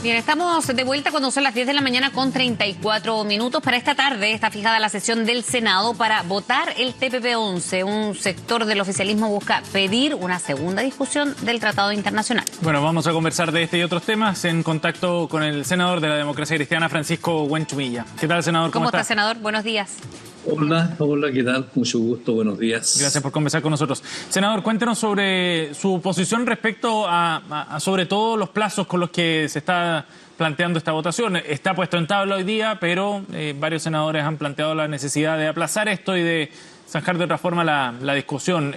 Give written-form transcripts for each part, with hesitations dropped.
Bien, estamos de vuelta cuando son las 10 de la mañana con 34 minutos. Para esta tarde está fijada la sesión del Senado para votar el TPP-11. Un sector del oficialismo busca pedir una segunda discusión del Tratado Internacional. Bueno, vamos a conversar de este y otros temas en contacto con el senador de la Democracia Cristiana, Francisco Huenchumilla. ¿Qué tal, senador? ¿Cómo está, senador? Buenos días. Hola, ¿qué tal? Mucho gusto, buenos días. Gracias por conversar con nosotros. Senador, cuéntenos sobre su posición respecto a sobre todo los plazos con los que se está planteando esta votación. Está puesto en tabla hoy día, pero varios senadores han planteado la necesidad de aplazar esto y de zanjar de otra forma la discusión.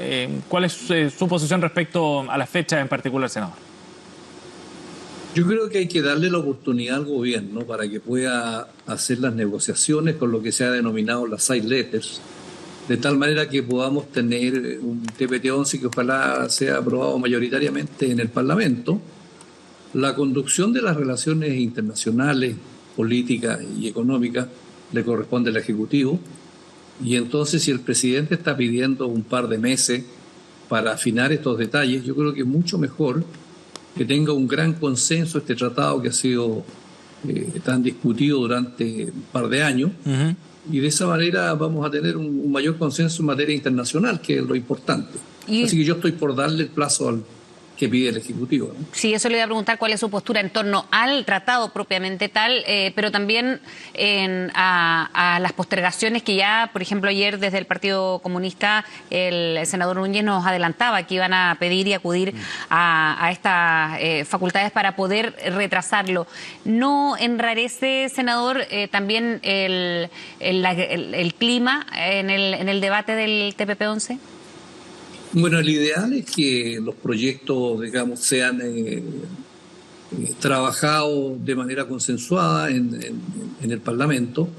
¿Cuál es su posición respecto a las fechas en particular, senador? Yo creo que hay que darle la oportunidad al gobierno para que pueda hacer las negociaciones con lo que se ha denominado las side letters, de tal manera que podamos tener un TPP-11 que ojalá sea aprobado mayoritariamente en el Parlamento. La conducción de las relaciones internacionales, políticas y económicas le corresponde al Ejecutivo, y entonces si el presidente está pidiendo un par de meses para afinar estos detalles, yo creo que es mucho mejor que tenga un gran consenso este tratado que ha sido tan discutido durante un par de años, y de esa manera vamos a tener un mayor consenso en materia internacional, que es lo importante. Así que yo estoy por darle el plazo al que pide el Ejecutivo, ¿no? Sí, eso le iba a preguntar cuál es su postura en torno al tratado propiamente tal, pero también a las postergaciones que ya, por ejemplo, ayer desde el Partido Comunista el senador Núñez nos adelantaba que iban a pedir y acudir a estas facultades para poder retrasarlo. ¿No enrarece, senador, también el clima en el debate del TPP-11? Bueno, el ideal es que los proyectos, digamos, sean trabajados de manera consensuada en el Parlamento,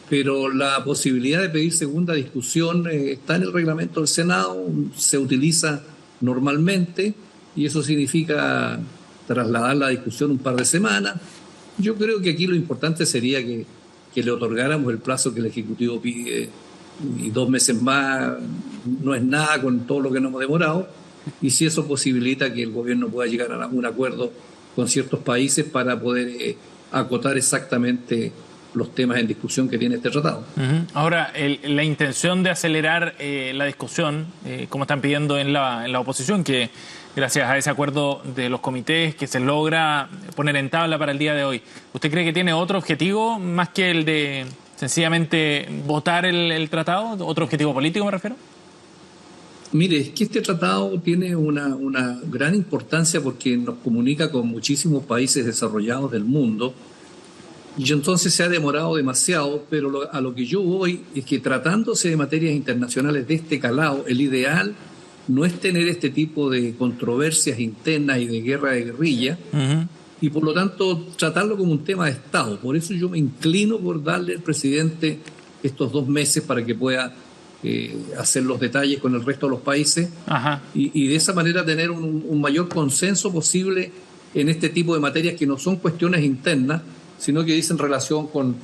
pero la posibilidad de pedir segunda discusión está en el reglamento del Senado, se utiliza normalmente, y eso significa trasladar la discusión un par de semanas. Yo creo que aquí lo importante sería que le otorgáramos el plazo que el Ejecutivo pide, y 2 meses más no es nada con todo lo que nos hemos demorado, y si eso posibilita que el gobierno pueda llegar a un acuerdo con ciertos países para poder acotar exactamente los temas en discusión que tiene este tratado. Ahora, la intención de acelerar la discusión, como están pidiendo en la oposición, que gracias a ese acuerdo de los comités que se logra poner en tabla para el día de hoy, ¿usted cree que tiene otro objetivo más que el de sencillamente votar el tratado? ¿Otro objetivo político me refiero? Mire, es que este tratado tiene una gran importancia porque nos comunica con muchísimos países desarrollados del mundo, y entonces se ha demorado demasiado, pero a lo que yo voy es que, tratándose de materias internacionales de este calado, el ideal no es tener este tipo de controversias internas y de guerra de guerrilla, y por lo tanto tratarlo como un tema de Estado. Por eso yo me inclino por darle al presidente estos 2 meses para que pueda hacer los detalles con el resto de los países, y de esa manera tener un mayor consenso posible en este tipo de materias que no son cuestiones internas, sino que dicen relación con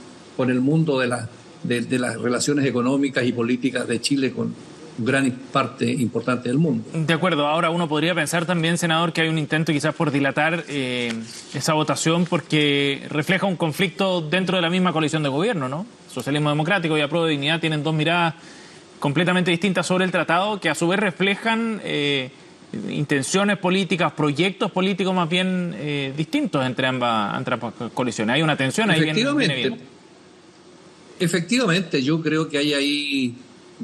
el mundo de las relaciones económicas y políticas de Chile con gran parte importante del mundo. De acuerdo. Ahora uno podría pensar también, senador, que hay un intento quizás por dilatar esa votación porque refleja un conflicto dentro de la misma coalición de gobierno, ¿no? Socialismo Democrático y Apruebo Dignidad tienen 2 miradas completamente distintas sobre el tratado, que a su vez reflejan intenciones políticas, proyectos políticos más bien distintos entre ambas coaliciones. Hay una tensión ahí bien. Efectivamente, yo creo que hay ahí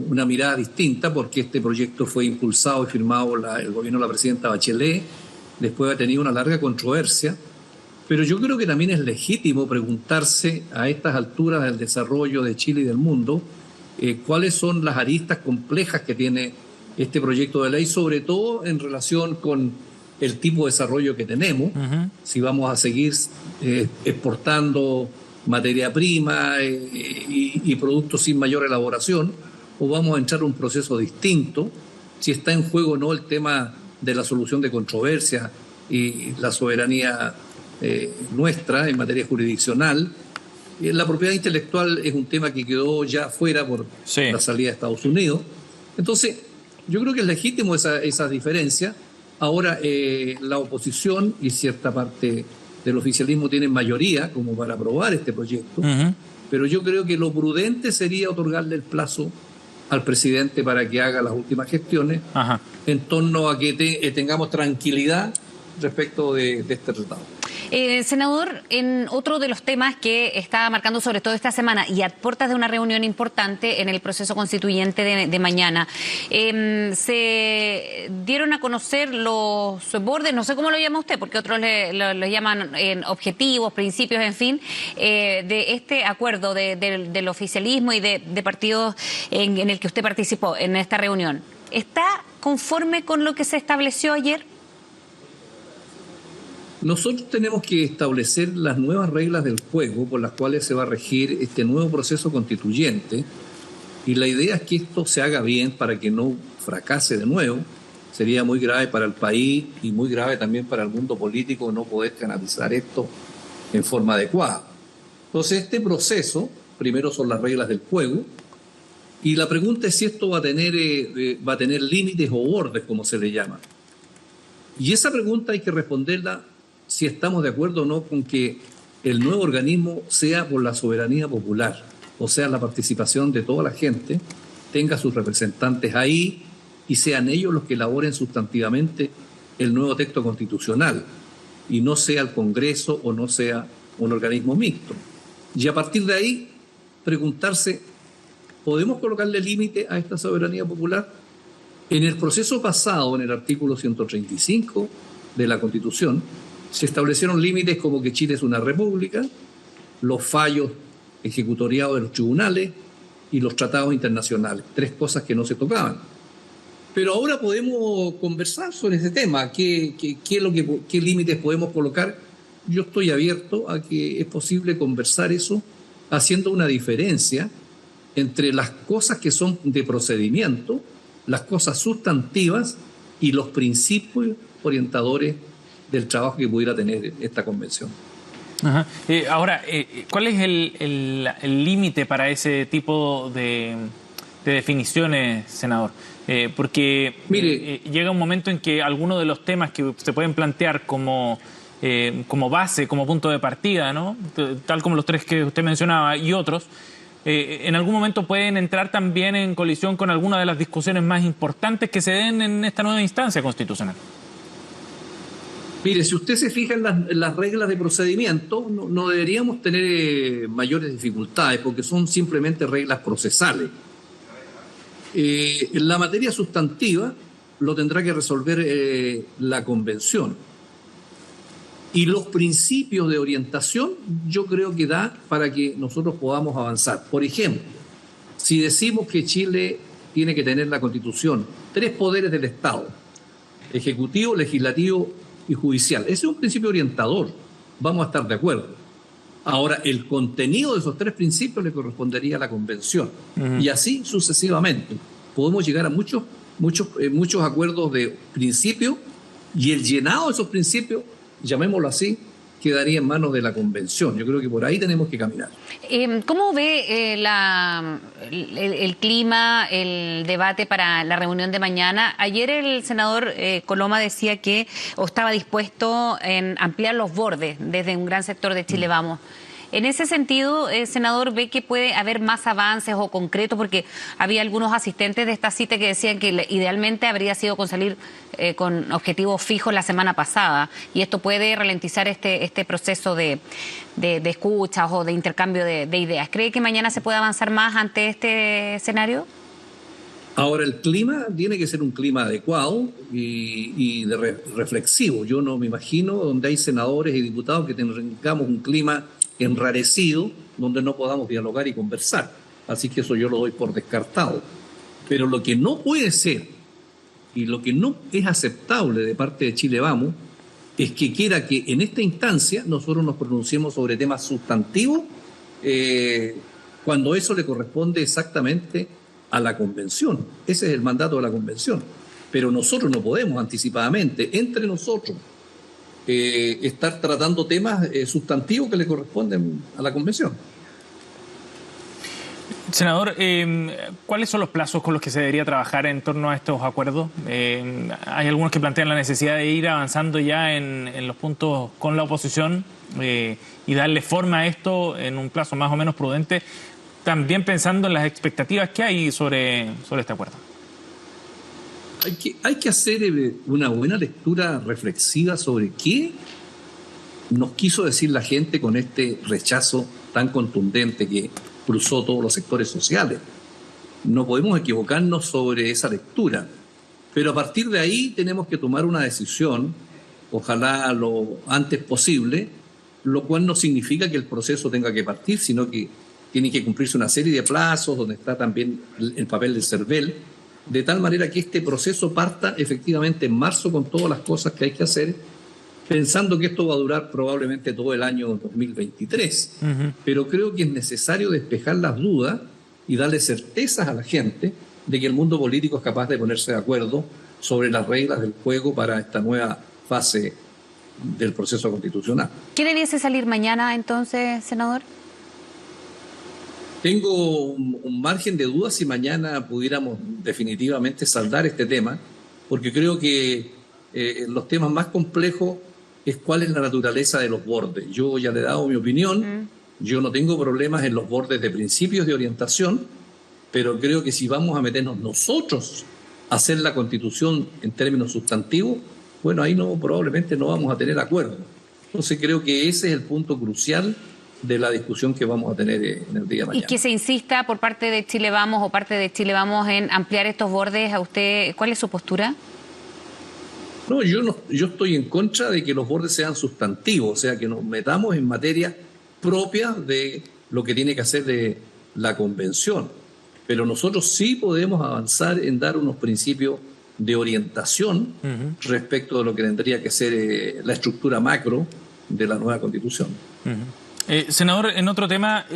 una mirada distinta, porque este proyecto fue impulsado y firmado el gobierno de la presidenta Bachelet, después ha tenido una larga controversia, pero yo creo que también es legítimo preguntarse a estas alturas del desarrollo de Chile y del mundo cuáles son las aristas complejas que tiene este proyecto de ley, sobre todo en relación con el tipo de desarrollo que tenemos, si vamos a seguir exportando materia prima y productos sin mayor elaboración, o vamos a entrar a un proceso distinto, si está en juego o no el tema de la solución de controversias y la soberanía nuestra en materia jurisdiccional. La propiedad intelectual es un tema que quedó ya fuera por la salida de Estados Unidos. Entonces, yo creo que es legítimo esa diferencia. Ahora, la oposición y cierta parte del oficialismo tienen mayoría como para aprobar este proyecto, pero yo creo que lo prudente sería otorgarle el plazo al presidente para que haga las últimas gestiones en torno a que tengamos tranquilidad respecto de este tratado. Senador, en otro de los temas que está marcando sobre todo esta semana y a puertas de una reunión importante en el proceso constituyente de mañana, se dieron a conocer los bordes, no sé cómo lo llama usted, porque otros lo llaman objetivos, principios, en fin, de este acuerdo del oficialismo y de partidos en el que usted participó en esta reunión. ¿Está conforme con lo que se estableció ayer? Nosotros tenemos que establecer las nuevas reglas del juego por las cuales se va a regir este nuevo proceso constituyente, y la idea es que esto se haga bien para que no fracase de nuevo. Sería muy grave para el país y muy grave también para el mundo político no poder canalizar esto en forma adecuada. Entonces, este proceso, primero son las reglas del juego, y la pregunta es si esto va a tener límites o bordes, como se le llama. Y esa pregunta hay que responderla si estamos de acuerdo o no con que el nuevo organismo sea por la soberanía popular, o sea, la participación de toda la gente, tenga sus representantes ahí y sean ellos los que elaboren sustantivamente el nuevo texto constitucional, y no sea el Congreso o no sea un organismo mixto. Y a partir de ahí, preguntarse, ¿podemos colocarle límite a esta soberanía popular? En el proceso pasado, en el artículo 135 de la Constitución, se establecieron límites como que Chile es una república, los fallos ejecutoriados de los tribunales y los tratados internacionales, tres cosas que no se tocaban. Pero ahora podemos conversar sobre ese tema, qué límites podemos colocar. Yo estoy abierto a que es posible conversar eso, haciendo una diferencia entre las cosas que son de procedimiento, las cosas sustantivas y los principios orientadores del trabajo que pudiera tener esta convención. Ahora, ¿cuál es el límite para ese tipo de definiciones, senador? Porque mire, llega un momento en que algunos de los temas que se pueden plantear como base, como punto de partida, ¿no?, tal como los tres que usted mencionaba y otros, en algún momento pueden entrar también en colisión con algunas de las discusiones más importantes que se den en esta nueva instancia constitucional. Mire, si usted se fija en las reglas de procedimiento, no deberíamos tener mayores dificultades, porque son simplemente reglas procesales. En la materia sustantiva lo tendrá que resolver la convención. Y los principios de orientación yo creo que da para que nosotros podamos avanzar. Por ejemplo, si decimos que Chile tiene que tener la Constitución, 3 poderes del Estado, ejecutivo, legislativo y judicial. Ese es un principio orientador, vamos a estar de acuerdo. Ahora, el contenido de esos 3 principios le correspondería a la Convención, y así sucesivamente. Podemos llegar a muchos acuerdos de principio, y el llenado de esos principios, llamémoslo así, quedaría en manos de la Convención. Yo creo que por ahí tenemos que caminar. ¿Cómo ve el clima, el debate para la reunión de mañana? Ayer el senador Coloma decía que estaba dispuesto en ampliar los bordes desde un gran sector de Chile Vamos. En ese sentido, senador, ¿ve que puede haber más avances o concretos? Porque había algunos asistentes de esta cita que decían que idealmente habría sido con salir con objetivos fijos la semana pasada, y esto puede ralentizar este proceso de escuchas o de intercambio de ideas. ¿Cree que mañana se puede avanzar más ante este escenario? Ahora, el clima tiene que ser un clima adecuado y reflexivo. Yo no me imagino donde hay senadores y diputados que tengamos un clima enrarecido donde no podamos dialogar y conversar. Así que eso yo lo doy por descartado. Pero lo que no puede ser y lo que no es aceptable de parte de Chile Vamos es que quiera que en esta instancia nosotros nos pronunciemos sobre temas sustantivos cuando eso le corresponde exactamente a la Convención. Ese es el mandato de la Convención. Pero nosotros no podemos anticipadamente, entre nosotros, estar tratando temas sustantivos que le corresponden a la Convención. Senador, ¿cuáles son los plazos con los que se debería trabajar en torno a estos acuerdos? Hay algunos que plantean la necesidad de ir avanzando ya en los puntos con la oposición y darle forma a esto en un plazo más o menos prudente, también pensando en las expectativas que hay sobre este acuerdo. Hay que hacer una buena lectura reflexiva sobre qué nos quiso decir la gente con este rechazo tan contundente que cruzó todos los sectores sociales. No podemos equivocarnos sobre esa lectura, pero a partir de ahí tenemos que tomar una decisión, ojalá lo antes posible, lo cual no significa que el proceso tenga que partir, sino que tiene que cumplirse una serie de plazos, donde está también el papel del CERVEL, de tal manera que este proceso parta efectivamente en marzo con todas las cosas que hay que hacer, pensando que esto va a durar probablemente todo el año 2023. Pero creo que es necesario despejar las dudas y darle certezas a la gente de que el mundo político es capaz de ponerse de acuerdo sobre las reglas del juego para esta nueva fase del proceso constitucional. ¿Qué debiese salir mañana entonces, senador? Tengo un margen de dudas si mañana pudiéramos definitivamente saldar este tema, porque creo que los temas más complejos es cuál es la naturaleza de los bordes. Yo ya le he dado mi opinión, yo no tengo problemas en los bordes de principios de orientación, pero creo que si vamos a meternos nosotros a hacer la Constitución en términos sustantivos, bueno, ahí probablemente no vamos a tener acuerdo. Entonces creo que ese es el punto crucial de la discusión que vamos a tener en el día de mañana. Y que se insista por parte de Chile Vamos o parte de Chile Vamos en ampliar estos bordes, ¿a usted cuál es su postura? No, yo estoy en contra de que los bordes sean sustantivos, o sea, que nos metamos en materia propia de lo que tiene que hacer de la convención. Pero nosotros sí podemos avanzar en dar unos principios de orientación respecto de lo que tendría que ser la estructura macro de la nueva Constitución. Senador, en otro tema,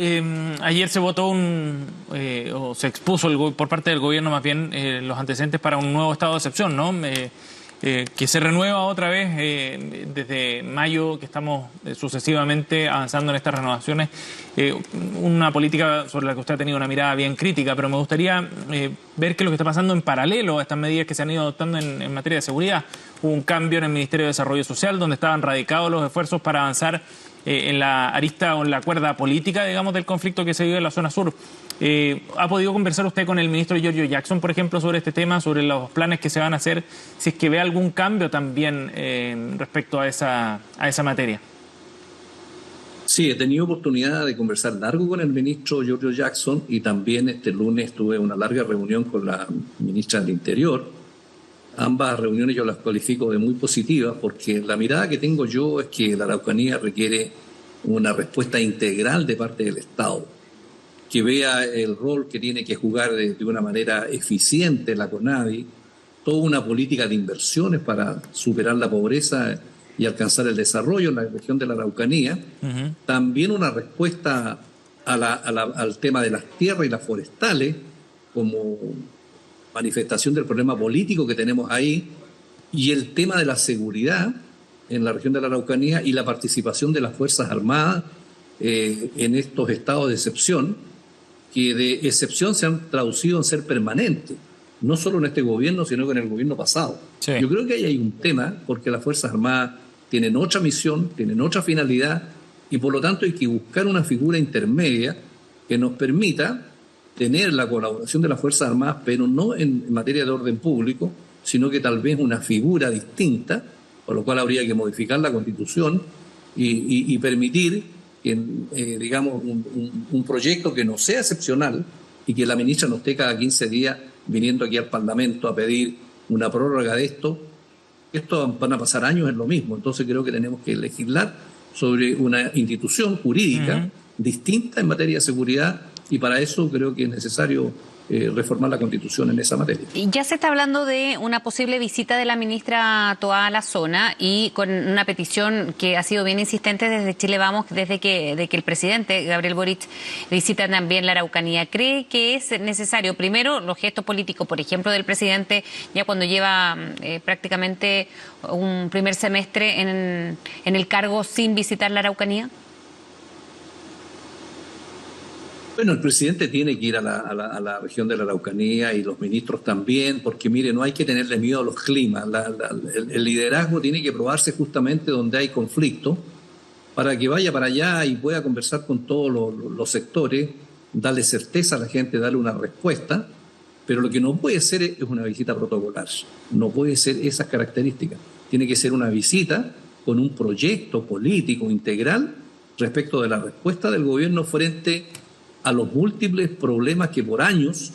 ayer se votó o se expuso por parte del gobierno más bien los antecedentes para un nuevo estado de excepción, ¿no? Que se renueva otra vez desde mayo, que estamos sucesivamente avanzando en estas renovaciones, una política sobre la que usted ha tenido una mirada bien crítica, pero me gustaría ver qué es lo que está pasando en paralelo a estas medidas que se han ido adoptando en materia de seguridad. Hubo un cambio en el Ministerio de Desarrollo Social, donde estaban radicados los esfuerzos para avanzar en la arista o en la cuerda política, digamos, del conflicto que se vive en la zona sur. ¿Ha podido conversar usted con el ministro Giorgio Jackson, por ejemplo, sobre este tema, sobre los planes que se van a hacer, si es que ve algún cambio también respecto a esa materia? Sí, he tenido oportunidad de conversar largo con el ministro Giorgio Jackson y también este lunes tuve una larga reunión con la ministra del Interior. Ambas reuniones yo las califico de muy positivas porque la mirada que tengo yo es que la Araucanía requiere una respuesta integral de parte del Estado, que vea el rol que tiene que jugar de una manera eficiente la CONADI, toda una política de inversiones para superar la pobreza y alcanzar el desarrollo en la región de la Araucanía, también una respuesta al tema de las tierras y las forestales como manifestación del problema político que tenemos ahí, y el tema de la seguridad en la región de la Araucanía y la participación de las Fuerzas Armadas en estos estados de excepción, que de excepción se han traducido en ser permanentes, no solo en este gobierno, sino que en el gobierno pasado. Sí. Yo creo que ahí hay un tema, porque las Fuerzas Armadas tienen otra misión, tienen otra finalidad, y por lo tanto hay que buscar una figura intermedia que nos permita tener la colaboración de las Fuerzas Armadas, pero no en materia de orden público, sino que tal vez una figura distinta, por lo cual habría que modificar la Constitución y permitir digamos, un proyecto que no sea excepcional y que la ministra no esté cada 15 días viniendo aquí al Parlamento a pedir una prórroga de esto. Esto van a pasar años en lo mismo, entonces creo que tenemos que legislar sobre una institución jurídica distinta en materia de seguridad, y para eso creo que es necesario reformar la Constitución en esa materia. Ya se está hablando de una posible visita de la ministra Toá a la zona y con una petición que ha sido bien insistente desde Chile Vamos, desde que el presidente Gabriel Boric visita también la Araucanía. ¿Cree que es necesario, primero, los gestos políticos, por ejemplo, del presidente ya cuando lleva prácticamente un primer semestre en el cargo sin visitar la Araucanía? Bueno, el presidente tiene que ir a la región de la Araucanía y los ministros también, porque mire, no hay que tenerle miedo a los climas. El liderazgo tiene que probarse justamente donde hay conflicto para que vaya para allá y pueda conversar con todos los sectores, darle certeza a la gente, darle una respuesta. Pero lo que no puede ser es una visita protocolar. No puede ser esas características. Tiene que ser una visita con un proyecto político integral respecto de la respuesta del gobierno frente a los múltiples problemas que por años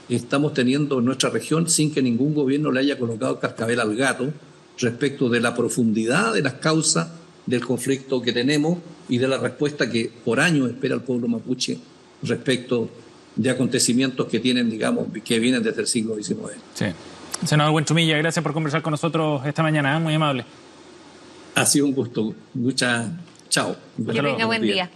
estamos teniendo en nuestra región sin que ningún gobierno le haya colocado cascabel al gato respecto de la profundidad de las causas del conflicto que tenemos y de la respuesta que por años espera el pueblo mapuche respecto de acontecimientos que tienen, digamos, que vienen desde el siglo XIX. Sí. Senador Buenchumilla, gracias por conversar con nosotros esta mañana, muy amable. Ha sido un gusto. Chao. Que tenga buen día.